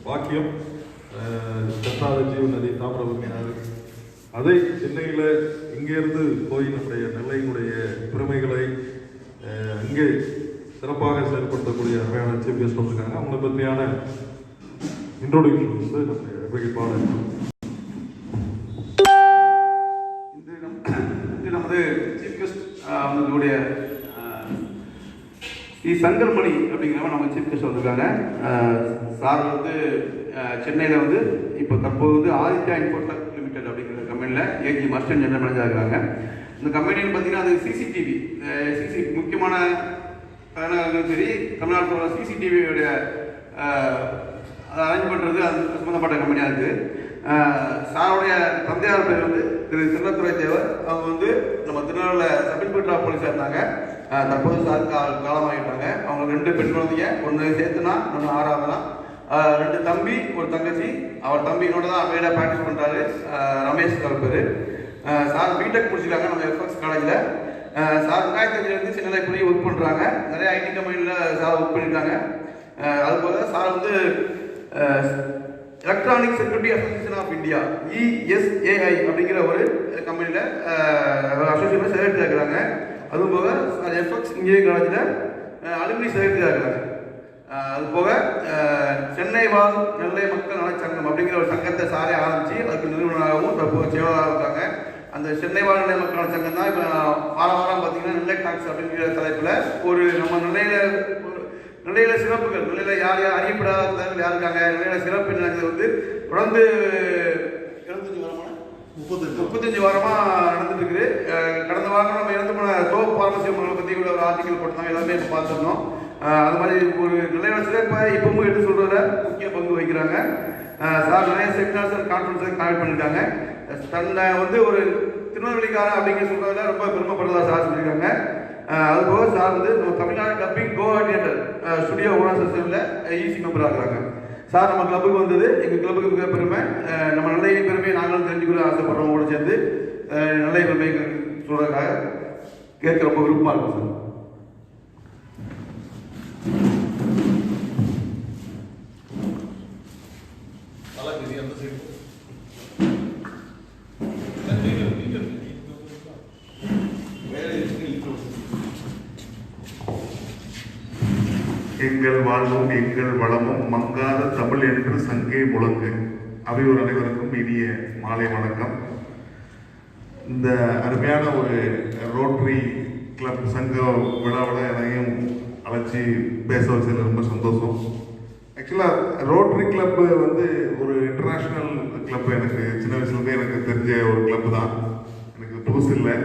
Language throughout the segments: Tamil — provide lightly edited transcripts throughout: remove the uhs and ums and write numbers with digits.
வாக்கியம் செத்தாத ஜீவநதி தாமிரபரணி ஆறு. அதை சென்னையில் இங்கேருந்து போய் நம்முடைய நெல்லையினுடைய பெருமைகளை அங்கே சிறப்பாக செயல்படுத்தக்கூடிய அருமையான சீஃப் கெஸ்ட் வந்திருக்காங்க. அவங்களை பற்றியான இன்ட்ரோடியூஷன்ஸ் நம்முடைய அட்வொகேட் பாலன். இது நமது சீஃப் கெஸ்ட் அவங்களுடைய சங்கர்மணி அப்படிங்கிறவங்க நம்ம சீஃப் கெஸ்ட் வந்திருக்காங்க. சார் வந்து சென்னையில் வந்து இப்போ தற்போது வந்து ஆதித்யா இன்ஃபோடெக் லிமிடெட் அப்படிங்கிற கம்பெனியில் ஏஜி மாஸ்டர் ஜெனரல் மேனேஜராக இருக்கிறாங்க. இந்த கம்பெனின்னு பார்த்தீங்கன்னா அது சிசிடிவி முக்கியமான தலைநகரங்களும் சரி தமிழ்நாட்டோட சிசிடிவியோடைய அதை அரேஞ்ச் பண்ணுறது அது சம்மந்தப்பட்ட கம்பெனியாக இருக்குது. சாருடைய தந்தையார் பேர் வந்து திரு செல்லத்துறை தேவர். அவங்க வந்து நம்ம திருநெல்வேலியில் சப் இன்ஸ்பெக்டர் ஆஃப் போலீஸாக இருந்தாங்க. தற்போது சார் காலமாகிட்டாங்க. அவங்க 2 பெண் குழந்தைங்க, ஒன்று சேர்த்துனா ஒன்று ஆறாவதுனா, 2 தம்பி ஒரு தங்கச்சி. அவர் தம்பி என்னோட தான் அவையில ப்ராக்டிஸ் பண்ணுறாரு, ரமேஷ் சார் பேர். சார் பிடெக் முடிச்சிருக்காங்க நம்ம எஃப்எக்ஸ் காலேஜில். சார் 2005 சென்னையில் போய் ஒர்க் பண்ணுறாங்க. நிறைய ஐடி கம்பெனியில் சார் ஒர்க் பண்ணியிருக்காங்க. அதுபோல் சார் வந்து electronic security association of India ESAI அப்படிங்கிற ஒரு கம்பெனியில் அசோசியேஷன் செக்ரட்டரியாக இருக்கிறாங்க. அதுபோக எஃப்எக்ஸ் இன்ஜினியரிங் காலேஜில் அலுமினி செக்ரட்டரியாக இருக்கிறாங்க. அதுபோக சென்னை வாழ் நெல்லை மக்கள் நலச்சங்கம் அப்படிங்கிற ஒரு சங்கத்தை சாரே ஆரம்பித்து அதுக்கு நிறுவனராகவும் தற்போது செயலாளராக இருக்காங்க. அந்த சென்னை வாழ் நெல்லை மக்கள் நலச்சங்கம் தான் இப்போ வாரம் பார்த்தீங்கன்னா நெல்லை டாக்ஸ் அப்படிங்கிற தலைப்பில் ஒரு நம்ம நெல்லையில் சிறப்புகள், நெல்லையில் யார் யார் அறியப்படாத தலைவர்கள் யார் இருக்காங்க, நெல்லையில் சிறப்பு என்னங்கிறது வந்து தொடர்ந்து 35 வாரமாக நடந்துட்டு இருக்குது. கடந்த வாரம் நம்ம இறந்து போன தோப் பார்மசி அவங்களை பற்றி கூட ஒரு ஆர்டிக்கல் போட்டிருந்தாங்க, எல்லாமே இப்போ பார்த்துருந்தோம். அது மாதிரி ஒரு நிலையோட சிறப்பை இப்பவும் எடுத்து சொல்றதுல முக்கிய பங்கு வகிக்கிறாங்க. சார் நிறைய செமினார்ஸ் அண்ட் கான்ஃபரன்ஸ் கனெக்ட் பண்ணியிருக்காங்க. தன்னை வந்து ஒரு திருநெல்வேலிக்காரன் அப்படிங்கிற சொல்றதுல ரொம்ப பெருமைப்படுறதா சார் சொல்லியிருக்காங்க. அதுபோக சார் வந்து நம்ம Tamil Nadu dubbing coordinator studio owner சிஸ்டமில் EC மெம்பராக இருக்கிறாங்க. சார் நம்ம கிளப்புக்கு வந்தது எங்கள் கிளப்புக்கு மிக பெருமை. நம்ம நல்ல பெருமையை நாங்களும் தெரிஞ்சுக்கொள்ள ஆசைப்படுறவங்களோட சேர்ந்து நல்ல பெருமை சொல்றதுக்காக கேட்க ரொம்ப விருப்பமாக இருக்கும் சார். எங்கள் வாழ்வும் எங்கள் வளமும் மங்காத தமிழ் என்று சங்கே முழங்கு. அவையோர் அனைவருக்கும் இனிய மாலை வணக்கம். இந்த அருமையான ஒரு ரோட்டரி கிளப் சங்க விழாவில் என்னையும் அழைச்சி பேச வச்சதில் ரொம்ப சந்தோஷம். ஆக்சுவலாக ரோட்டரி கிளப்பு வந்து ஒரு இன்டர்நேஷ்னல் கிளப். எனக்கு சின்ன வயசுலேருந்தே எனக்கு தெரிஞ்ச ஒரு கிளப்பு தான், எனக்கு புதுசு இல்லை.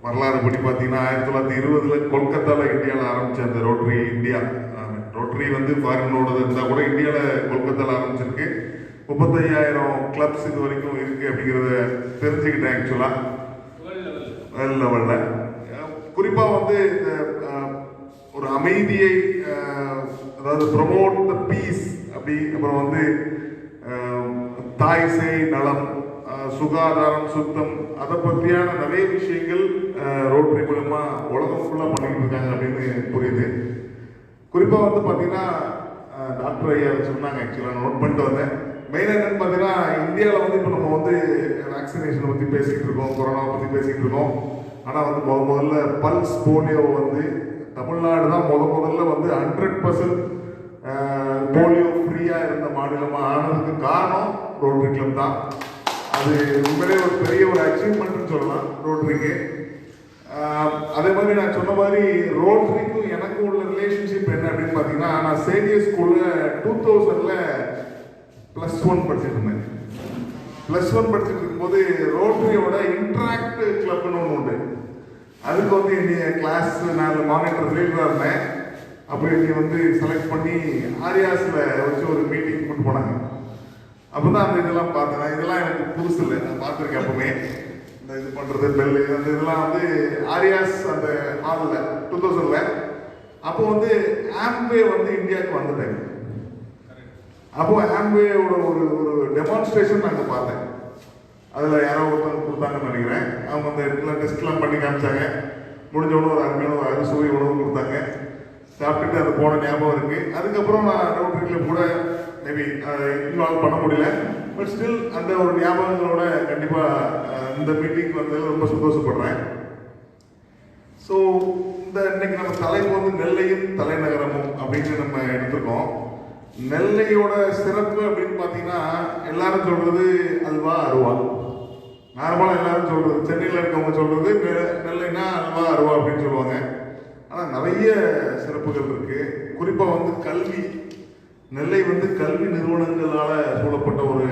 வரலாறு படி பார்த்தீங்கன்னா 1920 கொல்கத்தாவில் இந்தியாவில் ஆரம்பித்த அந்த ரோட்டரி இந்தியா. ரோட்டரி வந்து ஃபாரினோட இருந்தால் கூட இந்தியாவில் கொல்கத்தாவில் ஆரம்பிச்சிருக்கு. 35,000 கிளப்ஸ் இது வரைக்கும் இருக்குது அப்படிங்கிறத தெரிஞ்சுக்கிட்டேன். ஆக்சுவலாக வேர்ல்ட் லெவலில் குறிப்பாக வந்து இந்த ஒரு அமைதியை, அதாவது ப்ரொமோட் த பீஸ் அப்படி, அப்புறம் வந்து தாய் சேய் நலம், சுகாதாரம், சுத்தம், அதை பற்றியான நிறைய விஷயங்கள் ரோட்டரி மூலமா உலகம் ஃபுல்லாக பண்ணிட்டு இருக்காங்க அப்படின்னு புரியுது. குறிப்பாக வந்து பார்த்தீங்கன்னா டாக்டர் ஐயா சொன்னாங்க, ஆக்சுவலாக நோட் பண்ணிட்டு வந்தேன். மெயினாக என்னன்னு பார்த்தீங்கன்னா இந்தியாவில் வந்து இப்போ நம்ம வந்து வேக்சினேஷனை பற்றி பேசிக்கிட்டு இருக்கோம், கொரோனாவை பற்றி பேசிக்கிட்டு இருக்கோம். ஆனால் வந்து முதல்ல பல்ஸ் போலியோ வந்து தமிழ்நாடு தான் முதல்ல வந்து 100% போலியோ ஃப்ரீயாக இருந்த மாநிலமாக ஆனதுக்கு காரணம் ரோட்டரி கிளப் தான். அது உண்மையிலே ஒரு பெரிய ஒரு அச்சீவ்மெண்ட்னு சொல்லலாம் ரோட்டரிக்கு. அதே மாதிரி நான் சொன்ன மாதிரி ரோட்டரிக்கும் எனக்கும் உள்ள ரிலேஷன்ஷிப் என்ன அப்படின்னு பார்த்தீங்கன்னா, நான் சேவியர் ஸ்கூலில் 2000 +1 படிச்சுட்டு இருந்தேன். +1 படிச்சுட்டு இருக்கும்போது ரோட்டரியோட இன்டராக்ட் கிளப்னு ஒன்று உண்டு. அதுக்கு வந்து என்னுடைய கிளாஸ் நான் மானிட்டர் லீடராக இருந்தேன். அப்போ என்னை வந்து செலக்ட் பண்ணி ஆரியாஸில் வச்சு ஒரு மீட்டிங் கூட்டு போனாங்க. அப்போ தான் அந்த இதெல்லாம் பார்த்தேன். இதெல்லாம் எனக்கு புதுசு இல்லை, நான் பார்த்துருக்கேன். அப்போவுமே இந்த இது பண்ணுறது பெல்லு அந்த இதெல்லாம் வந்து ஆரியாஸ் அந்த ஹாலில் 2000 அப்போ வந்து ஆம்வே வந்து இந்தியாவுக்கு வந்துட்டேன். அப்போ ஆம்வேயோட ஒரு ஒரு டெமான்ஸ்ட்ரேஷன் நாங்கள் பார்த்தேன். அதில் யாரோ ஒருத்தவங்க கொடுத்தாங்கன்னு நினைக்கிறேன். அவங்க அந்த இடத்துல டெஸ்ட்லாம் பண்ணி காமிச்சாங்க. முடிஞ்ச உடனே ஒரு அருமையான ஒரு அறுசுவை உணவு கொடுத்தாங்க. சாப்பிட்டுட்டு அது போன ஞாபகம் இருக்கு. அதுக்கப்புறம் நான் ரோட்டரியில் கூட மேபி இன்வால்வ் பண்ண முடியல. பட் ஸ்டில் அந்த ஒரு ஞாபகங்களோட கண்டிப்பாக இந்த மீட்டிங் வந்ததில் ரொம்ப சந்தோஷப்படுறேன். ஸோ இன்னைக்கு நம்ம தலைப்பு வந்து நெல்லையும் தலைநகரமும் அப்படின்னு நம்ம எடுத்துருக்கோம். நெல்லையோட சிறப்பு அப்படின்னு பார்த்தீங்கன்னா எல்லாரும் சொல்றது அல்வா அருவா. நார்மலாக எல்லாரும் சொல்றது, சென்னையில் இருக்கவங்க சொல்றது நெல்லைனா அல்வா அருவா அப்படின்னு சொல்லுவாங்க. ஆனால் நிறைய சிறப்புகள் இருக்கு. குறிப்பாக வந்து கல்வி, நெல்லை வந்து கல்வி நிறுவனங்களால் சூழப்பட்ட ஒரு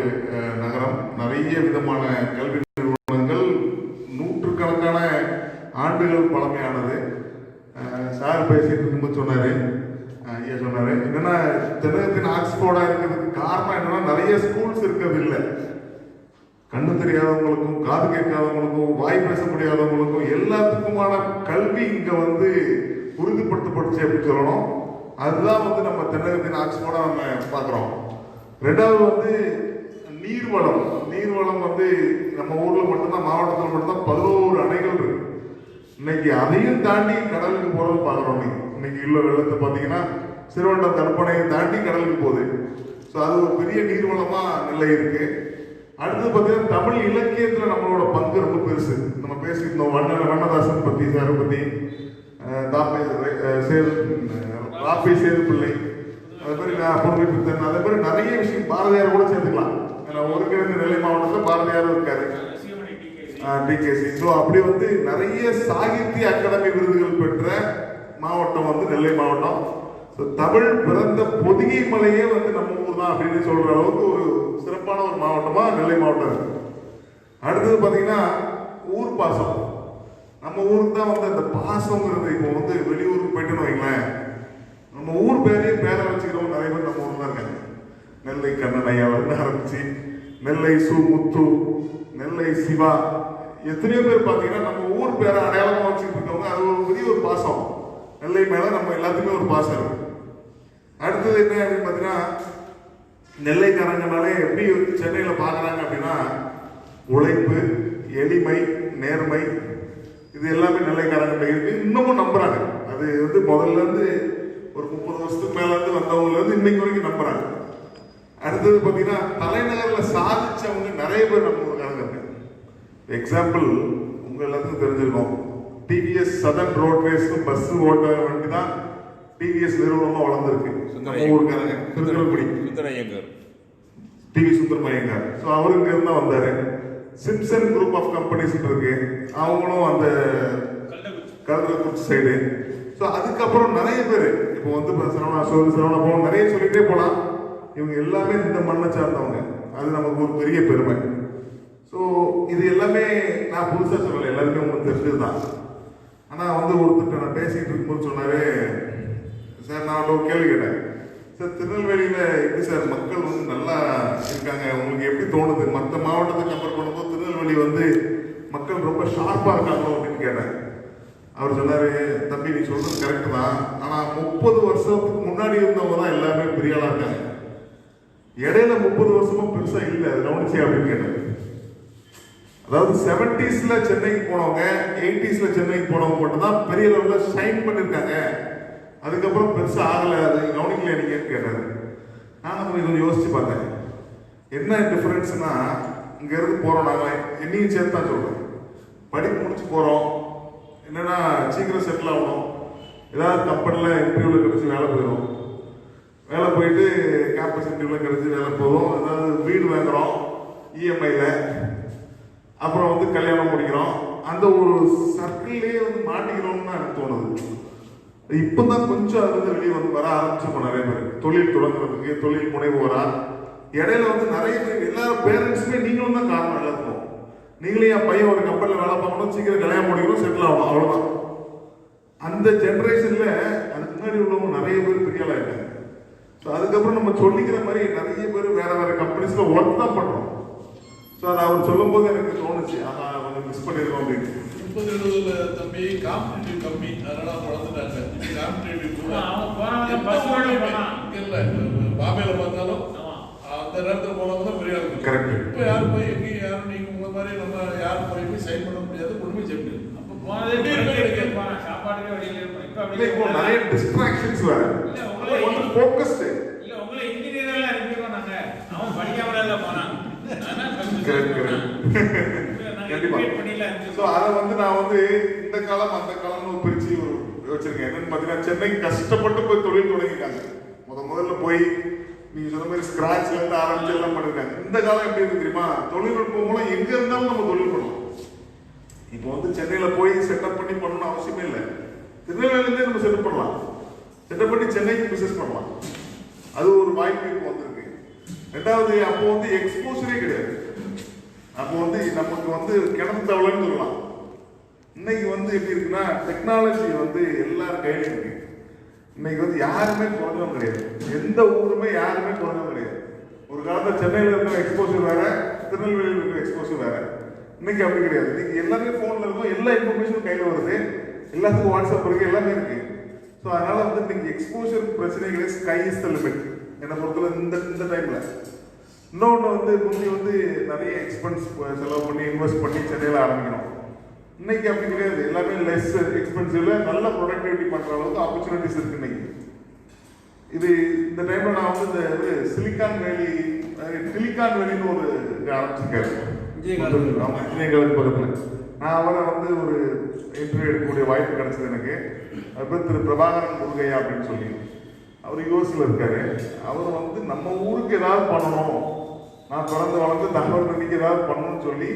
நகரம். நிறைய விதமான கல்வி நிறுவனங்கள் நூற்றுக்கணக்கான ஆண்டுகள் பழமையானது. சார் பேசிட்டு இருக்கும்போது சொன்னாரு, ஐயா சொன்னாரு என்னன்னா தென்னகத்தின் ஆக்ஸ்போர்டா இருக்கிறதுக்கு காரணம் என்னன்னா நிறைய ஸ்கூல்ஸ் இருக்கிறது இல்லை. கண்ணு தெரியாதவங்களுக்கும் காது கேட்காதவங்களுக்கும் வாய் பேச முடியாதவங்களுக்கும் எல்லாத்துக்குமான கல்வி இங்க வந்து உறுதிப்படுத்தப்பட்டுச்சு அப்படின்னு சொல்லணும். அதுதான் வந்து நம்ம தென்னகத்தின் ஆக்ஸ்போர்டா நம்ம பார்க்குறோம். ரெண்டாவது வந்து நீர்வளம். நீர்வளம் வந்து நம்ம ஊர்ல மட்டும்தான், மாவட்டத்தில் மட்டும்தான் 11 அணைகள் இருக்கு. இன்னைக்கு அதையும் தாண்டி கடலுக்கு போறது பார்க்குறோம். இன்னைக்கு உள்ள வெள்ளத்தை பார்த்தீங்கன்னா சிறுவண்டம் தடுப்பணையை தாண்டி கடலுக்கு போகுது. ஸோ அது ஒரு பெரிய நீர்வளமா நெல்லை இருக்கு. அடுத்தது பார்த்தீங்கன்னா தமிழ் இலக்கியத்தில் நம்மளோட பங்கு ரொம்ப பெருசு. நம்ம பேசியிருந்தோம் வண்ணதாசன் பத்தி, சாரை பத்தி, ராபி சேது பிள்ளை, அதே மாதிரி பொறுமை பித்தன், அதே மாதிரி நிறைய விஷயம். பாரதியார் கூட சேர்த்துக்கலாம். ஒருங்கிணைந்த நெல்லை மாவட்டத்தில் பாரதியார் இருக்காரு, டிகேசி. ஸோ அப்படி வந்து நிறைய சாகித்ய அகாடமி விருதுகள் பெற்ற மாவட்டம் வந்து நெல்லை மாவட்டம். தமிழ் பிறந்த பொதிகை மலையே வந்து நம்ம ஊர் தான் அப்படின்னு சொல்ற அளவுக்கு ஒரு சிறப்பான ஒரு மாவட்டமா நெல்லை மாவட்டம் இருக்கு. அடுத்தது பார்த்தீங்கன்னா ஊர் பாசம். நம்ம ஊருக்கு தான் வந்து அந்த பாசங்கிறது. இப்போ வந்து வெளியூருக்கு போயிட்டுன்னு வைங்களேன், நம்ம ஊர் பேரையே பேரை வச்சுக்கிறவங்க நிறைய பேர் நம்ம ஊர்ல இருக்காங்க. நெல்லை கண்ணனையாவில் ஆரம்பிச்சு நெல்லை சு முத்து, நெல்லை சிவா, எத்தனையோ பேர் பார்த்தீங்கன்னா நம்ம ஊர் பேரை அடையாளமா வச்சுட்டு இருக்கவங்க. அது ஒரு பெரிய ஒரு பாசம். நெல்லை மேல நம்ம எல்லாத்துக்குமே ஒரு பாசம் இருக்கு. அடுத்தது என்ன அப்படின்னு பார்த்தீங்கன்னா, நெல்லைக்காரங்கனாலே எப்படி சென்னையில பாக்குறாங்க அப்படின்னா உழைப்பு, எளிமை, நேர்மை, இது எல்லாமே நெல்லைக்காரங்க இருக்கு. இன்னமும் நம்புறாங்க. அது வந்து முதல்ல இருந்து ஒரு 30 வருஷத்துக்கு மேல இருந்து வந்தவங்க இருந்து இன்னைக்கு வரைக்கும் நம்புறாங்க. அடுத்தது பார்த்தீங்கன்னா தலைநகர்ல சாதிச்சவங்க நிறைய பேர் நம்ம ஊருக்காரங்க இருக்காங்க. எக்ஸாம்பிள் உங்க எல்லாத்துக்கும் தெரிஞ்சிருக்கும், டிவிஎஸ் சதன் ரோட்வேஸ் பஸ் ஓட்ட வண்டி தான் டிவிஎஸ் நிறுவனமா வளர்ந்துருக்கு. ஊருக்காரங்க திருநெல்வேலி டிவி சுந்தரமய்யங்கார். ஸோ அவரு இங்க இருந்தா வந்தாரு. சிம்சன் குரூப் ஆஃப் கம்பெனிஸ் இருக்கு, அவங்களும் அந்த கல்கக்குறிச்சி சைடு. ஸோ அதுக்கப்புறம் நிறைய பேர் இப்போ வந்து சரவணா போன நிறைய சொல்லிட்டே போலாம். இவங்க எல்லாமே இந்த மண்ணை சார்ந்தவங்க. அது நமக்கு ஒரு பெரிய பெருமை. ஸோ இது எல்லாமே நான் புதுசாக சொல்லலை, எல்லாருமே உங்களுக்கு தெரிஞ்சதுதான். ஆனால் வந்து ஒருத்தர் நான் பேசிட்டு இருக்கும்போது சொன்னாரு, சார் நான் ஒரு கேள்வி கேட்டேன், சார் திருநெல்வேலியில் எப்படி சார் மக்கள் வந்து நல்லா இருக்காங்க, உங்களுக்கு எப்படி தோணுது? மற்ற மாவட்டத்தை கம்பேர் பண்ணும்போது திருநெல்வேலி வந்து மக்கள் ரொம்ப ஷார்ப்பாக இருக்காங்களோ அப்படின்னு கேட்டேன். அவர் சொன்னாரு, தம்பி நீ சொல்றது கரெக்ட் தான், ஆனால் 30 வருஷத்துக்கு முன்னாடி இருந்தவங்க தான் எல்லாருமே பெரிய ஆளா இருக்காங்க. இடையில 30 வருஷமா பெருசா இல்லை, அது கவனிச்சே அப்படின்னு கேட்டேன். அதாவது 70ஸ்ல சென்னைக்கு போனவங்க, 80ஸ்ல சென்னைக்கு போனவங்க மட்டும் தான் பெரிய லெவலில் ஷைன் பண்ணியிருக்காங்க. அதுக்கப்புறம் பெருசா ஆகலை, அது கவனிக்கல நீங்கன்னு கேட்டாரு. நான் கொஞ்சம் யோசிச்சு பார்த்தேன், என்ன டிஃபரன்ஸ்னா, இங்க இருந்து போறோம் நாங்க, என்னையும் சேர்த்து தான் சொல்றேன். படிப்பு முடிச்சு போறோம், என்னன்னா சீக்கிரம் செட்டில் ஆகணும், ஏதாவது கம்பெனியில் இன்டர்வியூவில் கிடைச்சி வேலை போயிடும், வேலை போயிட்டு கேம்பஸ் இன்டர்வியூவில் கிடைச்சி வேலை போதும், ஏதாவது வீடு வாங்குறோம் இஎம்ஐல, அப்புறம் வந்து கல்யாணம் முடிக்கிறோம். அந்த ஒரு சர்க்கிள்லேயே வந்து மாட்டிக்கிறோம்னு தான் எனக்கு தோணுது. இப்பதான் கொஞ்சம் அது வந்து வெளியே வந்து வர ஆரம்பிச்சோம். நிறைய பேர் தொழில் தொடங்குறதுக்கு, தொழில் முனைவோரா. இடையில வந்து நிறைய பேர், எல்லாரும் பேரண்ட்ஸுமே நீங்களும் தான் காரணம். எல்லாத்துக்கும் நீங்களே என் பையன் ஒரு கம்பெனியில் வேலை பார்க்கணும், சீக்கிரம் கல்யாணம் முடிக்கணும், செட்டில் ஆகணும், அவ்வளோதான். அந்த ஜென்ரேஷன்ல அதுக்கு முன்னாடி உள்ளவங்க நிறைய பேர் பெரிய ஆளா இருக்காங்க. ஸோ அதுக்கப்புறம் நம்ம சொல்லிக்கிற மாதிரி நிறைய பேர் வேற வேற கம்பெனிஸ்ல ஒர்க் தான் பண்றோம். ஸோ அதை அவர் சொல்லும் போது எனக்கு தோணுச்சு, அதான் கொஞ்சம் மிஸ் பண்ணிருக்கோம் அப்படின்னு. 30-70 தம்பி காம்படிட்டிவ் கம்மி, அதனால வளர்ந்துட்டாங்க. காம்படிட்டிவ் கூட இல்லை, பாம்பேல பார்த்தாலும் அந்த நேரத்தில் போனவங்க தான் பெரிய ஆள். கரெக்ட். இப்போ யாரும் போய் எங்கேயும் யாரும் நீங்கள் உங்களை மாதிரி நம்ம யாரும் போய் சைன் பண்ண முடியாது, ஒன்றுமே செய்ய முடியாது. அப்போ போனதே சாப்பாடுக்கே வழியில் இல்லை இப்போ நிறைய டிஸ்ட்ராக்ஷன்ஸ் வேற, வந்து ஃபோக்கஸ்டு. இல்ல உங்களை இன்ஜினியரெல்லாம் இருக்கிறோம் நாங்க, அவன் படிக்காமல போனான். கண்டிப்பா. ஸோ அதை வந்து நான் வந்து இந்த காலம் அந்த காலம்னு பிரிச்சு வச்சிருக்கேன். என்னன்னு பார்த்தீங்கன்னா, சென்னை கஷ்டப்பட்டு போய் தொழில் தொடங்கிட்டாங்க. முதல்ல போய் நீங்க சொன்ன மாதிரி ஸ்கிராச்ல இருந்து ஆரம்பிச்சு எல்லாம் பண்ணிருக்காங்க. இந்த காலம் எப்படி இருக்கு தெரியுமா? தொழில்நுட்பம் மூலம் எங்க இருந்தாலும் நம்ம தொழில் பண்ணலாம். இப்போ வந்து சென்னையில போய் செட்டப் பண்ணி பண்ணணும்னு அவசியமே இல்லை. திருநெல்வேலியிலே நம்ம செட்டப் பண்ணலாம், செட்டப் பண்ணி சென்னைக்கு பிசினஸ் பண்ணலாம். அது ஒரு வாய்ப்பு இப்போ வந்திருக்கு. ரெண்டாவது, அப்போ வந்து எக்ஸ்போசரே கிடையாது. அப்போ வந்து நமக்கு வந்து கிணத்து தவளைன்னு சொல்லலாம். இன்னைக்கு வந்து எப்படி இருக்குன்னா, டெக்னாலஜி வந்து எல்லாரும் கையில இருக்கு. இன்னைக்கு வந்து யாருமே குறைஞ்சவங்க கிடையாது, எந்த ஊருமே யாருமே குறைஞ்சவங்க கிடையாது. ஒரு காலத்தில் சென்னையில் இருக்கிற எக்ஸ்போசர் வேற, திருநெல்வேலியில் இருக்கிற எக்ஸ்போசர் வேற. இன்னைக்கு அப்படி கிடையாது. இன்னைக்கு எல்லாமே போன்ல இருக்கும், எல்லா இன்ஃபர்மேஷனும் கையில் வருது, எல்லாத்துக்கும் வாட்ஸ்அப் இருக்கு, எல்லாமே இருக்கு. ஸோ அதனால வந்து இன்னைக்கு எக்ஸ்போசர் பிரச்சனை கிடையாது. ஸ்கை இஸ் த லிமிட் என்னை பொறுத்தவரை இந்த டைம்ல. இன்னொன்று வந்து முந்தி வந்து நிறைய எக்ஸ்பென்ஸ் செலவு பண்ணி இன்வெஸ்ட் பண்ணி சென்னையில் ஆரம்பிக்கணும். இன்னைக்கு அப்படி கிடையாது, எல்லாமே லெஸ் எக்ஸ்பென்சிவ்ல நல்ல ப்ரொடக்டிவிட்டி பண்ற அளவுக்கு ஆப்பர்ச்சுனிட்டிஸ் இருக்கு இன்னைக்கு. இது இந்த டைம்ல நான் வந்து இந்த சிலிக்கான் வேலின்னு ஒரு ஆரம்பிச்சிருக்காரு விஜயகாந்த் பக்கத்துல. நான் அவரை வந்து ஒரு இன்டர்வியூ எடுக்கக்கூடிய வாய்ப்பு கிடைச்சது எனக்கு. அதுக்கப்புறம் திரு பிரபாகரன் முருகையா அப்படின்னு சொல்லி, அவர் யூஎஸ்ல இருக்காரு. அவர் வந்து நம்ம ஊருக்கு ஏதாவது பண்ணணும், நான் பிறந்து வளர்ந்து தகவல் நன்றிக்கு ஏதாவது பண்ணணும்னு சொல்லி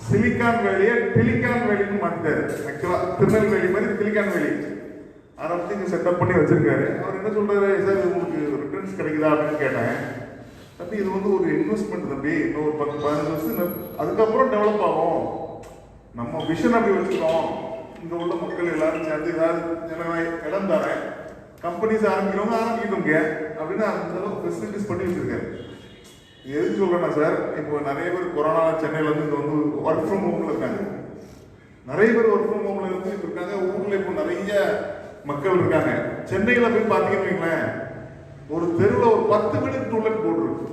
சிலிக்கான் வேலியை டெலிகான் வேலின்னு மாத்திட்டாரு. ஆக்சுவலா திருநெல்வேலி மாதிரி சிலிக்கான் வேலி ஆரம்பிச்சு இங்க செட்டப் பண்ணி வச்சிருக்காரு. அவர் என்ன சொல்றாரு, சார் உங்களுக்கு ரிட்டர்ன்ஸ் கிடைக்குதா அப்படின்னு கேட்டேன். தம்பி இது வந்து ஒரு இன்வெஸ்ட்மெண்ட் தம்பி, இன்னும் ஒரு 10-15 வருஷம் அதுக்கப்புறம் டெவலப் ஆகும். நம்ம விஷன் அப்படி வச்சுக்கோம். இங்க உள்ள மக்கள் எல்லாரும் சேர்ந்து ஏதாவது இடம் தரேன், கம்பெனிஸ் ஆரம்பிக்கிறவங்க ஆரம்பிக்கிட்டோங்க அப்படின்னு அந்த அளவுக்கு ஃபெசிலிட்டிஸ் பண்ணி வச்சிருக்காரு. எதுக்கு சொல்றேன்னா சார், இப்போ நிறைய பேர் கொரோனா சென்னையில இருந்து இங்க வந்து ஒர்க் ஃப்ரம் ஹோம்ல இருக்காங்க. நிறைய பேர் ஒர்க் ஃப்ரம் ஹோம்ல இருந்துட்டு இருக்காங்க. ஊர்ல இப்போ நிறைய மக்கள் இருக்காங்க. சென்னையில போய் பாத்தீங்கன்னு வைங்களேன், ஒரு தெருவில் ஒரு 10 வீடு டூலெட் போர்டு இருக்கு.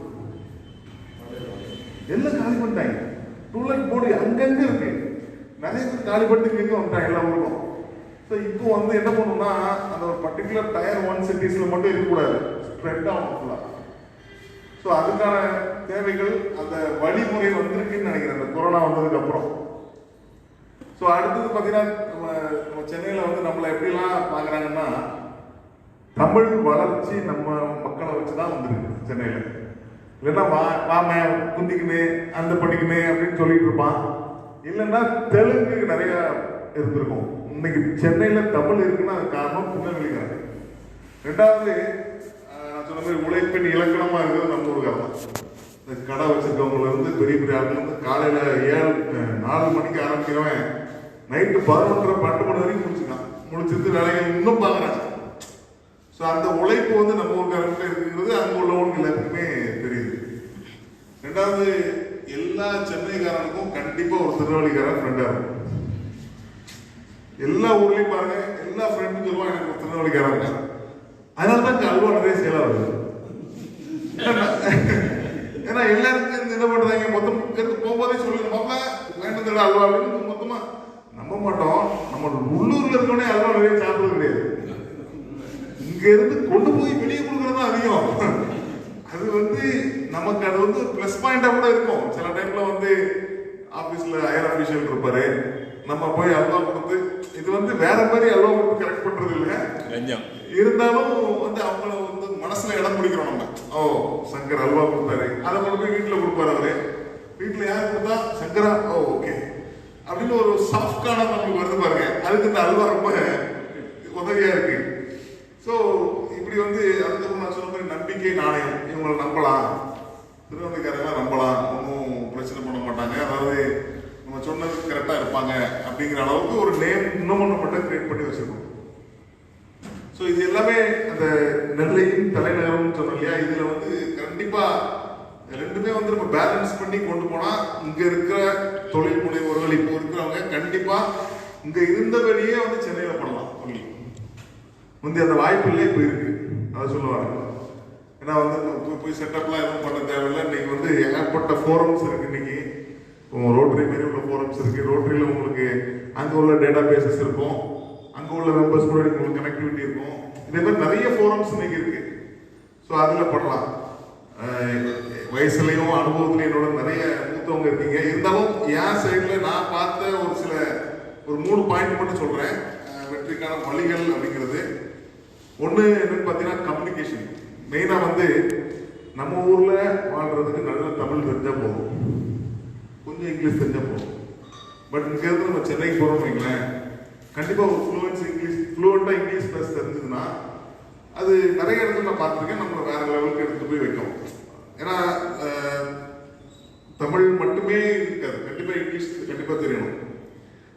எல்லாம் காலி பண்ணிட்டாங்க. டூலெட் போர்டு அங்கங்க இருக்கு. நிறைய பேர் காலி பண்ணிட்டு இங்க வந்துட்டாங்க எல்லா ஊருக்கும். ஸோ இப்போ வந்து என்ன பண்ணணும்னா, அந்த ஒரு பர்டிகுலர் டயர் 1 சிட்டிஸ்ல மட்டும் இருக்கக்கூடாது, ஸ்ப்ரெட் ஆகும் ஃபுல்லா. ஸோ அதுக்கான தேவைகள் அந்த வழிமுறை வந்திருக்குன்னு நினைக்கிறேன் இந்த கொரோனா வந்ததுக்கு அப்புறம். ஸோ அடுத்தது பார்த்தீங்கன்னா, நம்ம சென்னையில் வந்து நம்மளை எப்படிலாம் பார்க்குறாங்கன்னா, தமிழ் வளர்ச்சி நம்ம மக்களை வச்சு தான் வந்துருக்கு சென்னையில். இல்லைன்னா வாம குந்திக்குன்னு அந்த படிக்குன்னு அப்படின்னு சொல்லிட்டு இருப்பான். இல்லைன்னா தெலுங்கு நிறைய இருந்திருக்கும். இன்னைக்கு சென்னையில் தமிழ் இருக்குன்னா அது காரணம் திருநெல்வேலிக்காரங்க. ரெண்டாவது, சொன்ன மாதிரி உழைப்பின் இலக்கணமா இருக்கிறது நம்ம ஊருக்கார தான். இந்த கடை வச்சிருக்கவங்கள இருந்து பெரிய பெரிய ஆட்கள் வந்து காலையில 4 மணிக்கு ஆரம்பிக்கிறவன் நைட்டு 11:30-12 மணி வரைக்கும் முடிச்சிருந்து வேலைகள் இன்னும் பாக்குறாங்க. ஸோ அந்த உழைப்பு வந்து நம்ம ஊருக்காரங்க இருக்குங்கிறது அங்க உள்ளவங்களுக்கு எல்லாத்துக்குமே தெரியுது. ரெண்டாவது, எல்லா சென்னைக்காரனுக்கும் கண்டிப்பா ஒரு திருநெல்வேலிக்காரன் ஃப்ரெண்டா இருக்கும். எல்லா ஊர்லயும் பாருங்க, எல்லா ஃப்ரெண்டும் சொல்லுவாங்க எனக்கு ஒரு திருநெல்வேலிக்காரன் இருக்காங்க. அதனாலதான் இங்க அல்வா நிறைய சேலா வருது. ஏன்னா எல்லாருக்கும் என்ன பண்றாங்க, மொத்தம் எடுத்து போகும்போதே சொல்லிடுவாங்க வேண்டதில்லை அல்வா அப்படின்னு. மொத்தமா நம்ப மாட்டோம். நம்ம உள்ளூர்ல இருக்கவனே அல்வா நிறைய சாப்பிடுறது கிடையாது. இங்க இருந்து கொண்டு போய் வெளியே கொடுக்கறது தான் அதிகம். அது வந்து நமக்கு அது வந்து ஒரு பிளஸ் பாயிண்டா கூட இருக்கும். சில டைம்ல வந்து ஆபீஸ்ல ஹையர் அபிஷியல் இருப்பாரு, நம்ம போய் அல்வா கொடுத்து, இது வந்து வேற மாதிரி அல்வா கொடுத்து கரெக்ட் பண்றது இல்லை. இருந்தாலும் வந்து அவங்கள வந்து மனசுல இடம் பிடிக்கிறோம் நம்ம. ஓ சங்கர் அல்வா கொடுத்தாரு, அதை கொண்டு போய் வீட்டுல கொடுப்பாரு. அவரு வீட்டுல யாரு கொடுத்தா சங்கரா, ஓ ஓகே அப்படின்னு ஒரு சாஃப்ட் கார்னர் நமக்கு வருது பாருங்க. அதுக்கு இந்த அல்வா ரொம்ப உதவியா இருக்கு. ஸோ இப்படி வந்து அதுக்கப்புறம் நான் சொன்ன மாதிரி நம்பிக்கை நாணயம், இவங்களை நம்பலாம், திருநெல்வேலிக்காரங்களாம் நம்பலாம், ஒன்றும் பிரச்சனை பண்ண மாட்டாங்க, அதாவது நம்ம சொன்னதுக்கு கரெக்டா இருப்பாங்க அப்படிங்கிற அளவுக்கு ஒரு நேம் இன்னும் மட்டும் கிரியேட் பண்ணி வச்சிருக்கோம். ஸோ இது எல்லாமே அந்த நெல்லையின் தலைநகரம் சொன்னோம் இல்லையா, இதுல வந்து கண்டிப்பா ரெண்டுமே வந்து நம்ம பேலன்ஸ் பண்ணி கொண்டு போனா இங்க இருக்கிற தொழில் முனைவோர்கள் இப்போ இருக்கிறவங்க கண்டிப்பா இங்க இருந்தபடியே வந்து சென்னையில பண்ணலாம். சொல்லி முந்தைய அந்த வாய்ப்பு இல்லை, இப்போ இருக்கு. அதை சொல்லுவாங்க. ஏன்னா வந்து போய் செட்டப்லாம் எதுவும் பண்ண தேவையில்லை. இன்னைக்கு வந்து ஏகப்பட்ட ஃபோரம்ஸ் இருக்கு. இன்னைக்கு ரோட்டரி மாரி உள்ள ஃபோரம்ஸ் இருக்கு. ரோட்டரியில உங்களுக்கு அங்க உள்ள டேட்டா பேசஸ் இருக்கும், அங்கே உள்ள மெம்பர்ஸ் கூட உங்களுக்கு கனெக்டிவிட்டி இருக்கும். இதே மாதிரி நிறைய ஃபோரம்ஸ் இன்னைக்கு இருக்கு. ஸோ அதில் பண்ணலாம். வயசுலையும் அனுபவத்துலையும் என்னோட நிறைய மூத்தவங்க இருக்கீங்க. இருந்தாலும் என் சைடில் நான் பார்த்த ஒரு 3 பாயிண்ட் மட்டும் சொல்கிறேன். வெற்றிக்கான வழிகள் அப்படிங்கிறது ஒன்று என்னன்னு பார்த்தீங்கன்னா கம்யூனிகேஷன். மெயினாக வந்து நம்ம ஊரில் வாழ்கிறதுக்கு நல்ல தமிழ் தெரிஞ்சால் போதும், கொஞ்சம் இங்கிலீஷ் தெரிஞ்சால் போதும். பட் இங்கேருந்து நம்ம சென்னைக்கு போகிறோம்னு வைங்களேன், கண்டிப்பாக ஒரு ஃப்ளூவெண்ட்டாக இங்கிலீஷ் பேச தெரிஞ்சதுன்னா அது நிறைய இடத்துல நான் பார்த்துருக்கேன், நம்மளை வேற லெவலுக்கு எடுத்துகிட்டு போய் வைக்கும். ஏன்னா தமிழ் மட்டுமே இருக்காது, கண்டிப்பாக இங்கிலீஷ் கண்டிப்பாக தெரியணும்.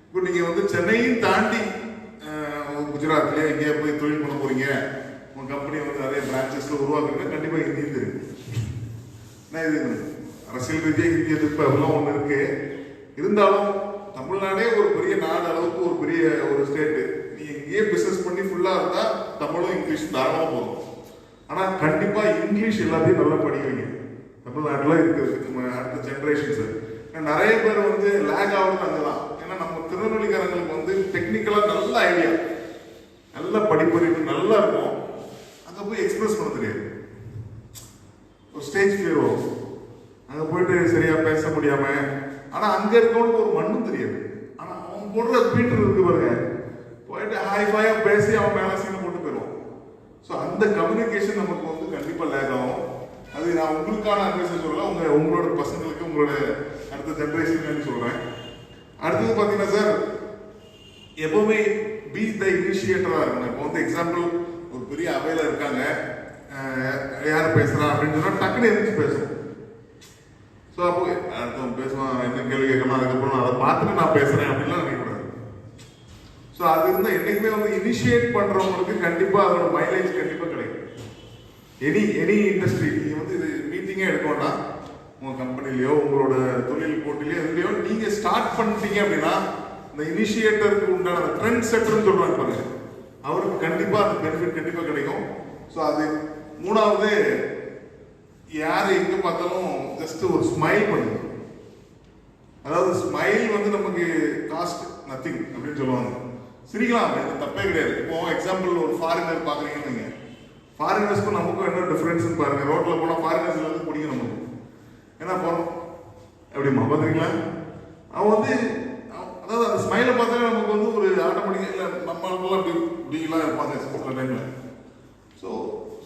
இப்போ நீங்கள் வந்து சென்னையும் தாண்டி குஜராத்லேயே எங்கேயா போய் தொழில் பண்ண போறீங்க, உங்கள் கம்பெனியை வந்து நிறைய பிரான்ச்சஸ்ல உருவாக்குறீங்க, கண்டிப்பாக ஹிந்தியும் தெரியும். ஏன்னா இது அரசியல் ரீதியாக ஹிந்தி எதிர்ப்பு அதெல்லாம் ஒன்று இருக்கு. இருந்தாலும் தமிழ்நாடே ஒரு பெரிய நாடு அளவுக்கு ஒரு பெரிய ஒரு ஸ்டேட்டு. நீ எங்கேயே பிசினஸ் பண்ணி ஃபுல்லா இருந்தா தமிழும் இங்கிலீஷ் தாராளமா போதும். ஆனா கண்டிப்பா இங்கிலீஷ் எல்லாத்தையும் நல்லா படிக்கிறீங்க. தமிழ்நாட்டில் இருக்குது அடுத்த ஜென்ரேஷன்ஸ் நிறைய பேர் வந்து லேக் ஆகுறது அங்கதான். ஏன்னா நம்ம திருநெல்வேலிக்காரங்களுக்கு வந்து டெக்னிக்கலா நல்ல ஐடியா, நல்ல படிப்பறிவு நல்லா இருக்கும், அங்க போய் எக்ஸ்பிரஸ் பண்ண தெரியாது. ஒரு ஸ்டேஜ் ஃபியர் வரும், அங்க போயிட்டு சரியா பேச முடியாம. ஆனா அங்க இருக்கவனுக்கு ஒரு மண்ணும் தெரியாது. ஆனா அவன் போடுற பீட்டர் இருக்கு பாருங்க, போயிட்டு ஹாய்ஃபையா பேசி அவன் மேல சீனை போட்டு போயிடுவான். ஸோ அந்த கம்யூனிகேஷன் நமக்கு வந்து கண்டிப்பா லேக் ஆகும். அது நான் உங்களுக்கான அட்வைஸ் சொல்லல, உங்களோட பசங்களுக்கு உங்களோட அடுத்த ஜென்ரேஷன் சொல்றேன். அடுத்தது பாத்தீங்கன்னா சார், எப்பவுமே பி த இனிஷியேட்டரா இருக்கணும். இப்போ வந்து எக்ஸாம்பிள் ஒரு பெரிய அவையில இருக்காங்க, யார் பேசுறா அப்படின்னு சொன்னா டக்குன்னு எதிர்த்து பேசணும். ஸோ அப்போ அடுத்தவங்க பேசுவான், என்ன கேள்வி கேட்கணும், அதுக்கப்புறம் நான் அதை பார்த்துட்டு நான் பேசுறேன் அப்படின்லாம் நினைக்கக்கூடாது. ஸோ அது இருந்தால் என்னைக்குமே வந்து இனிஷியேட் பண்றவங்களுக்கு கண்டிப்பா அதோட மைலேஜ் கண்டிப்பா கிடைக்கும். எனி இண்டஸ்ட்ரி நீங்க வந்து இது மீட்டிங்கே எடுக்கணும்னா உங்க கம்பெனிலயோ உங்களோட தொழில் போட்டிலையோ எதுலையோ நீங்க ஸ்டார்ட் பண்ணிட்டீங்க அப்படின்னா இந்த இனிஷியேட்டருக்கு உண்டான ட்ரெண்ட் செட்டர்னு சொல்றாங்க பாருங்க, அவருக்கு கண்டிப்பா அந்த பெனிஃபிட் கண்டிப்பா கிடைக்கும். ஸோ அது மூணாவது, யாரு எங்க பார்த்தாலும் ஜஸ்ட் ஒரு ஸ்மைல் பண்ணுங்க. அதாவது ஸ்மைல் வந்து நமக்கு காஸ்ட் நத்திங் அப்படின்னு சொல்லுவாங்க. சிரிக்கலாம், இது தப்பே கிடையாது. இப்போ எக்ஸாம்பிள் ஒரு ஃபாரினர் பாக்குறீங்கன்னு வைங்க, ஃபாரினர்ஸ்க்கும் நமக்கும் என்ன டிஃபரன்ஸ் பாருங்க. ரோட்ல போனா ஃபாரினர்ஸ்ல வந்து பிடிக்கும் நமக்கு, என்ன போறோம் எப்படிமா பாத்துறீங்களா, அவன் வந்து அதாவது அந்த ஸ்மைலை பார்த்தாலே நமக்கு வந்து ஒரு ஆட்டோமேட்டிக்கா இல்லை நம்மளுக்குலாம் அப்படி இப்படிலாம் இருப்பாங்க சில டைம்ல. ஸோ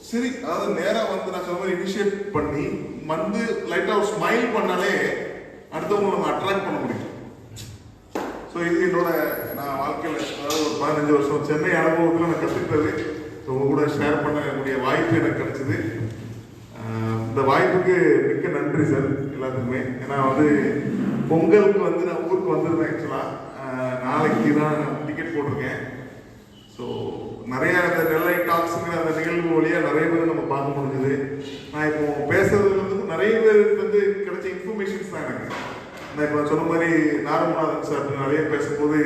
சரி, அதாவது நேராக வந்து நான் சொன்ன மாதிரி இனிஷியேட் பண்ணி வந்து லைட்டாக ஒரு ஸ்மைல் பண்ணாலே அடுத்தவங்களை நம்ம அட்ராக்ட் பண்ண முடியும். ஸோ இது என்னோட நான் வாழ்க்கையில் அதாவது ஒரு 15 வருஷம் சென்னை அனுபவத்தில் நான் கற்றுக்கிட்டது. ஸோ உங்க கூட ஷேர் பண்ணக்கூடிய வாய்ப்பு எனக்கு கிடைச்சது. இந்த வாய்ப்புக்கு மிக்க நன்றி சார் எல்லாத்துக்குமே. ஏன்னா வந்து பொங்கலுக்கு வந்து நான் ஊருக்கு வந்திருந்தேன். ஆக்சுவலாக நாளைக்கு தான் டிக்கெட் போட்டிருக்கேன். ஸோ நிறைய அந்த நெல்லை டாக்ஸுங்கிற அந்த நிகழ்வு வழியாக நிறைய பேர் நம்ம பார்க்க முடிஞ்சது. நான் இப்போ பேசுறதுல வந்து நிறைய பேருக்கு வந்து கிடைச்ச இன்ஃபர்மேஷன்ஸ் தான் எனக்கு. நான் இப்போ சொன்ன மாதிரி நாரமநாதன் சார் நிறைய பேசும்போது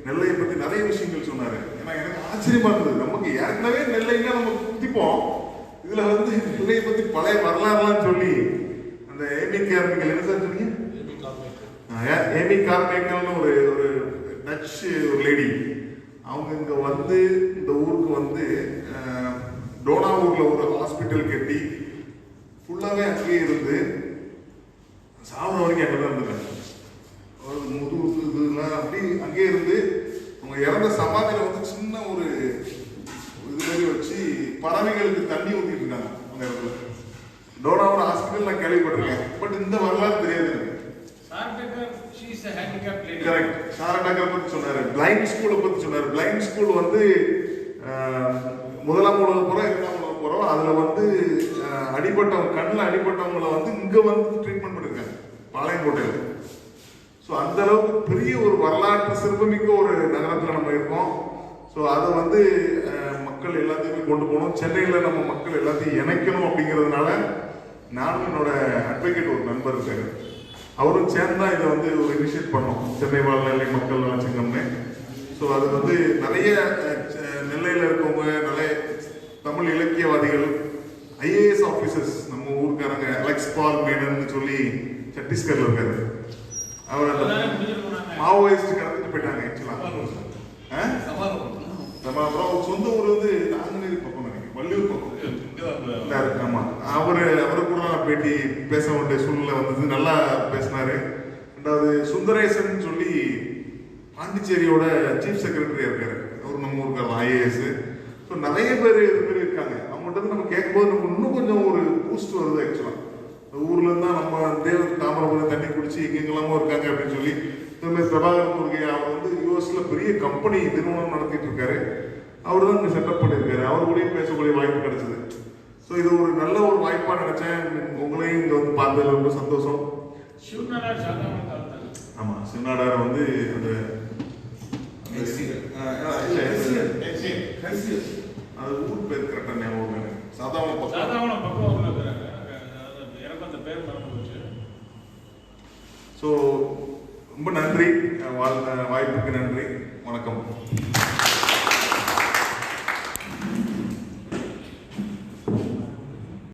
நெல்லையை பற்றி நிறைய விஷயங்கள் சொன்னார். ஏன்னா எனக்கு ஆச்சரியமா இருந்தது. நமக்கு ஏற்கனவே நெல்லைன்னா நம்ம குதிப்போம், இதில் வந்து நெல்லையை பற்றி பழைய வரலாறுலாம் சொல்லி அந்த ஏமி கார்மிக்கல் என்ன சார் சொன்னீங்க, ஏமி கார்மிக்கல்னு ஒரு டச் ஒரு லேடி, அவங்க இங்க வந்து இந்த ஊருக்கு வந்து டோனாவூர்ல ஒரு ஹாஸ்பிட்டல் கட்டி ஃபுல்லாவே அங்கேயே இருந்து சாவர வரைக்கும் அங்கே தான் இருந்திருக்காங்க. முதுகு இதெல்லாம் அப்படி அங்கேயே இருந்து அவங்க இறந்த சமாதியில வந்து சின்ன ஒரு இது மாதிரி வச்சு பறவைகளுக்கு தண்ணி ஊத்திட்டு இருக்காங்க அந்த இடத்துல. டோனாவூர் ஹாஸ்பிட்டல் நான் கேள்விப்பட்டிருக்கேன், பட் இந்த வரலாறு தெரியாது எனக்கு. கரெக்ட், சாரடாக்கர் பத்தி சொன்னாரு, பிளைண்ட் ஸ்கூலை பத்தி சொன்னாரு. பிளைண்ட் ஸ்கூல் வந்து முதலாம் உலக போறோம், இரண்டாம் உலக போறோம், அதுல வந்து அடிபட்டவங்க கண்ணில் அடிபட்டவங்களை வந்து இங்க வந்து ட்ரீட்மெண்ட் பண்ணிருக்காங்க பாளையங்கோட்டையில். ஸோ அந்த அளவுக்கு பெரிய ஒரு வரலாற்று சிறப்புமிக்க ஒரு நகரத்தில் நம்ம இருக்கோம். ஸோ அதை வந்து மக்கள் எல்லாத்தையுமே கொண்டு போகணும். சென்னையில் நம்ம மக்கள் எல்லாத்தையும் இணைக்கணும். அப்படிங்கிறதுனால நானும் என்னோட அட்வொகேட் ஒரு நண்பர் இருக்காரு, அவரும் சேர்ந்தா இதை வந்து ஒரு இனிஷியேட் பண்ணோம், சென்னை வாழ்நிலை மக்கள் நலச்சங்கம்னு. ஸோ அது வந்து நிறைய நெல்லையில் இருக்கவங்க, நிறைய தமிழ் இலக்கியவாதிகள், ஐஏஎஸ் ஆஃபீஸர்ஸ், நம்ம ஊருக்காரங்க அலெக்ஸ் பால் மேனன் சொல்லி சத்தீஸ்கர்ல இருக்காரு, அவர் அந்த மாவோயிஸ்ட் கடத்திட்டு போயிட்டாங்க. ஆக்சுவலா பேட்டி பேச வேண்டிய சூழ்நிலை வந்தது. நல்லா பேசினாரு. ரெண்டாவது சுந்தரேசன் சொல்லி பாண்டிச்சேரியோட சீஃப் செக்ரட்டரியா இருக்காரு. அவர் நம்ம ஊருக்கு IAS. ஸோ நிறைய பேர் இது மாதிரி இருக்காங்க. அவங்கள்ட்ட நம்ம கேட்கும்போது நம்ம இன்னும் கொஞ்சம் ஒரு பூஸ்ட் வருது. ஆக்சுவலாக ஊர்ல இருந்தா நம்ம தாமிரபரணி தண்ணி குடிச்சு எங்கெங்கெல்லாமோ இருக்காங்க அப்படின்னு சொல்லி பிரபாகரன் முருகே அவர் வந்து யூஎஸ்ல பெரிய கம்பெனி நிறுவனம் நடத்திட்டு இருக்காரு. அவர் தான் இங்க செட்டப் பண்ணியிருக்காரு. அவர் கூட பேசக்கூடிய வாய்ப்பு கிடைச்சது. ஸோ இது ஒரு நல்ல ஒரு வாய்ப்பா நினைச்சேன். உங்களையும் இங்க வந்து பார்த்ததுல ரொம்ப சந்தோஷம். சிவநாடார் சாதாரண ஆமா, சிவநாடார் வந்து அந்த அது ஊர் பேர் கரெக்டா ஞாபகம். சாதாரண பக்கம் ஊர்ல இருக்கிறாங்க. எனக்கு அந்த பேர் மறந்து போச்சு. ஸோ ரொம்ப நன்றி, வாய்ப்புக்கு நன்றி, வணக்கம்.